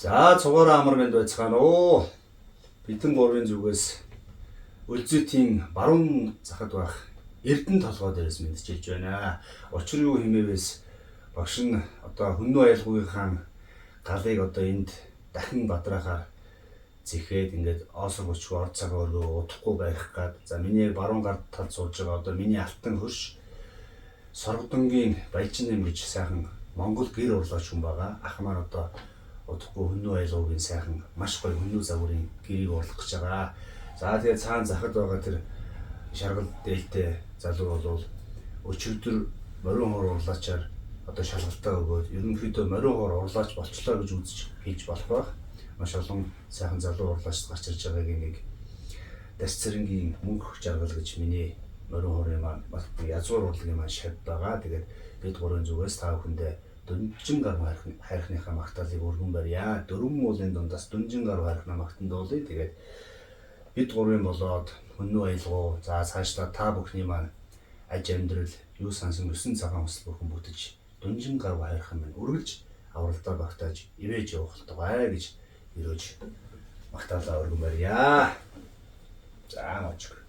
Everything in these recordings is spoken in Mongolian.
За цугаараа амар мэнд байцгаана уу. Бидэн гурвын зүгээс Өлзөтийн баруун захад байх Эрдэнэ толгой дээрээс мэдчилж байна. Учир юу хэмээвээс багш нь одоо Хүннү айлгуугийн галыг одоо энд дахин бадраахаар зэхээд ингээд оосор бочгүй орд цагаа өргөө удахгүй байх гад. За миний баруун гард талд сууж байгаа одоо миний алтан хөрш Соргодонгийн Баяжин нэм гэж сайхан Монгол гэр урлаач хүн байгаа. Ах маань одоо удахгүй Хүннү айлгуугийн сайхан маш гоё Хүннү загварын гэрийг урлах гэж байгаа. За тэгээд цаана захад байгаа тэр шаргал дээлтэй залуу бол өчигдөр морин хор урлаачаар одоо шалгалтаа өгөөд ерөнхийдөө морин хор урлаач болчлоо гэж үзэж хийж болох байх. Маш олон сайхан залуу урлаач гарч ирж байгаагийн нэг Дац цэрэнгийн мөнх жаргал гэж миний морин хорын маань язгуур урлагийн маань шав байгаа. Тэгээд бид гурван зүгээс та бүхэндээ Дүнжин гаруй хайрхныхаа магтаалыг өргөн барья. Дөрвөн уулын дундаас Дүнжин гаруй хайрхнаа магтандуулъя. Тэгээд бид гурвын болоод Хүннү айлгуу за цаашлаа та бүхний маань аж амьдрал юу сансан 9 цагаан усл бүхэн бүтэж Дүнжин гаруй хайрхан минь үргэлж авралдаа багтааж ивэж явах болтугай гэж өрөөж магтаалаа өргөн барья. За мочг.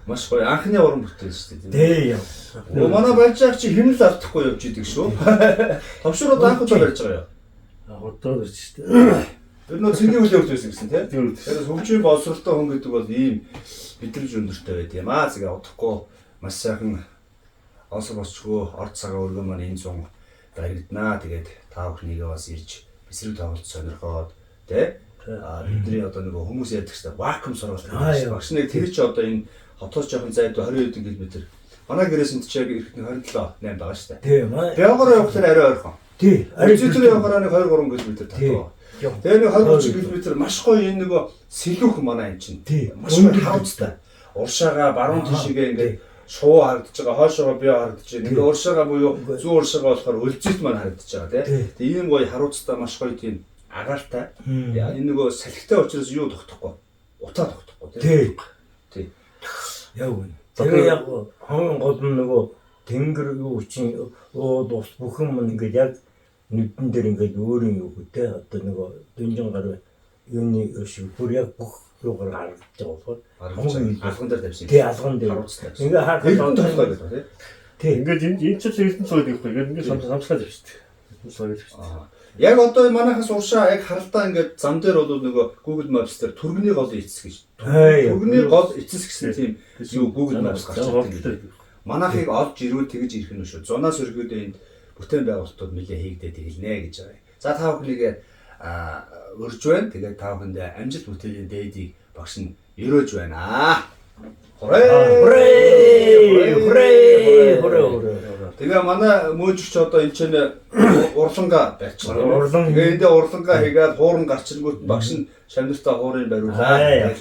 Маш гоё анхны уран бүтээл шүү дээ. Дээ. Манай барьжаах чи хэмнэл алдахгүй явж идэг шүү. Товшрууд анх удаа барьж байгаа юу? Одоо барьж шүү дээ. Тэр нөө цэнгийн үйл явдал байсан гэсэн тийм. Тэгэхээр хөгжим боловсролтой хүн гэдэг бол ийм мэдрэмж өндөртэй байд юм аа. Згээ удахгүй маш сайхан осол босчгүй орд цагаа өргөн маань энэ зун баригднаа. Тэгээд та бүхнийгээ бас ирж эсрэг тоглолт сонирхоод тий бидний одоо нэг хүмүүс ярьдаг шүү дээ. Вакуум сургалт гэдэг. Багш нэг тэр чи одоо энэ хотоос жоохон зайд 20 км. Манай гэрээс энэ чи яг ирэхэд 27 8 байгаа шүү дээ. Тийм. Бягаараа явахлаар арай ойрхон. Тийм. Арицутер явахаараа нэг 2 3 км татдаг. Тэгээ нэг 20 км маш гоё энэ нөгөө сэлүүх манай энэ чинь. Маш гоё харуцтай. Уршаага баруун тишгээ ингээд шуу харагдаж байгаа, хойшоогоо бие харагдаж байгаа. Ингээ уршаага буюу зүүн уршаага болохоор өлзөлт маань харагдаж байгаа тийм. Тэгээ ийм гоё харуцтай маш гоё тийм агаартай. Энэ нөгөө салхитай учраас юу тогтохгүй. Утаа тогтохгүй тийм. Тийм. Яг үнэ. Тэгээ яг хон гол нь нөгөө тэнгэр юу чинь ууд ус бүхэн мөн ингээд яг нүдэн дээр ингээд өөрийн юу гэдэг одоо нөгөө дүнжин гар юуны шиг бүр яг бүх юугаар харагдаж байгаа болохоор алган дээр тавьсан. Тий алган дээр. Ингээ харахад толгой гэдэг тийм. Тий. Ингээд энэ ч эрдэнэ цогт байхгүй. Ингээд самсгаад явж шүү дээ. Яг одоо манайхаас уршаа яг харалтаа ингээд зам дээр бол нөгөө Google Maps дээр түргэний гол эцэс гэж. Түргэний гол эцэс гэсэн тийм юу Google Maps гарч ирдэг. Манайхыг олж ирвэл тэгж ирэх нь шүү. Зунаас өргөдөө энд бүтээн байгуулалтууд нэлээ хийгдээд хэлнэ гэж байгаа. За та бүхнийг өрж байна. Тэгээд та бүхэнд амжилт бүтээлийн дээдийг багш нь өрөөж байна. Тэгээ манай мөөжч одоо энэ ч урланга байцгаа. Тэгээ эндээ урланга хийгээд хууран гарчингууд багш нь шамнартаа хуурын бариулаа.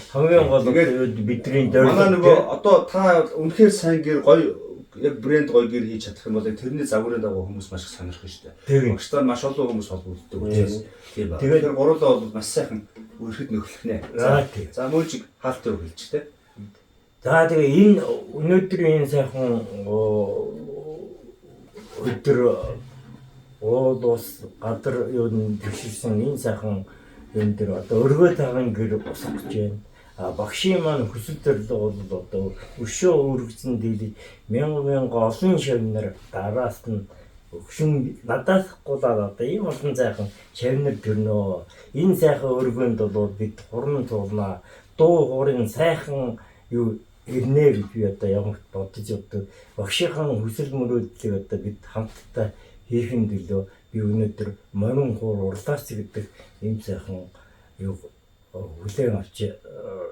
Хамгийн гол нь бидний дээр манай нөгөө одоо та үнэхээр сайн гэр гоё яг брэнд гоё гэр хийж чадах юм бол тэрний загварын дагуу хүмүүс маш их сонирх нь шүү дээ. Багштай маш олон хүмүүс холбогддог учраас тийм ба. Тэгэхээр гурлаа бол маш сайхан өрхөд нөхлөх нэ. За мөөжиг хаалттай өгүүлж тээ. За тэгээ энэ өнөөдрийн энэ сайхан өдөр ус гадар юунд төвшилсэн энэ сайхан юм дээр одоо өргөө тагын гэр босгож байна. Багшийн маань хүсэл зорилго бол одоо өшөө өргөцсөн дийлээ мянган олон шавнар дараас нь өгшин надаас гулаад одоо ийм олон сайхан шавнар төрнөө. Энэ сайхан өргөөнд бол бид хуран туулнаа. Дуу хуурын сайхан юу ирнэ гэж би одоо ямагт бодож өгдөг. Багшийнхаа хүсэл мөрөөдлийг одоо бид хамтдаа хийхин төлөө би өнөөдөр морин хуур урлаач гэдэг ийм сайхан юу хүлээн авч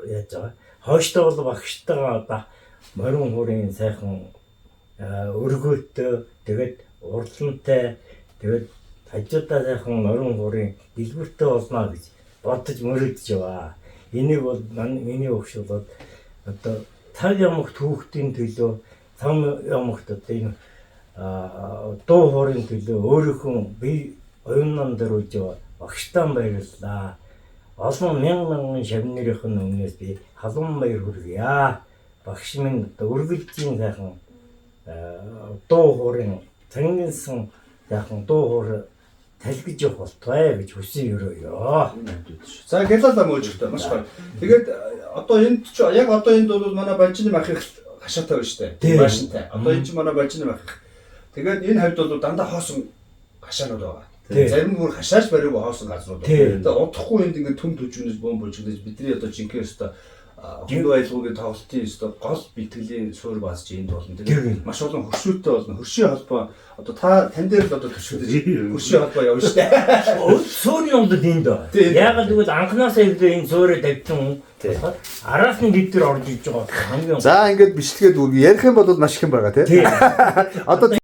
яаж байгаа. Хойштоо бол багштайгаа одоо морин хуурын сайхан өргөөтэй тэгээд урлантай тэгээд хажуудаа сайхан морин хуурын дэлгүүртэй болно гэж бодож мөрөдж байгаа. Энийг бол миний өгш болоод одоо цаг ямагт хүүхдийн төлөө цам ямагт одоо энэ дуу хуурын төлөө өөрийнхөө бие оюунан дээр үж багштаа баярлалаа. Олон мянган шавнырын өмнөөс би халуун баяр хүргье. Багш минь одоо өргөлжийн сайхан дуу хуурын цангинсан сайхан дуу хуур талгиж явах болтугай гэж хүсэн өрөөё. За гэлалаа мөөжтэй маш гоё. Тэгээд одоо энд ч яг одоо энд бол манай Балжины махих хашаатай байна шүү дээ. Машинтай. Одоо энэ ч манай Балжины махих. Тэгээд энэ хавьд бол дандаа хоосон хашаанууд байгаа. Зарим нь бүр хашааш бариугүй хоосон газрууд. Тэгээд удахгүй энд ингээд төм төжвнөс бомб бүжиглэж бидний одоо жинхэнэ өстө хүнд байлгуугийн тоглолтын өстө гол битгэлийн суурь баасч энд болно. Тэгээд маш олон хөршүүтэй болно. Хөршийн холбоо одоо тань дээр л одоо төшөөдөж хөршийн холбоо явна шүү дээ. Суурийн умдад энд байна. Яагаад гэвэл анхнаасаа ирдээ энэ суурийг тавьсан болохоор араас нь бид нар орж иж байгаа хамгийн. За ингээд бичлэгээд ярих юм бол маш их юм байгаа тий. Одоо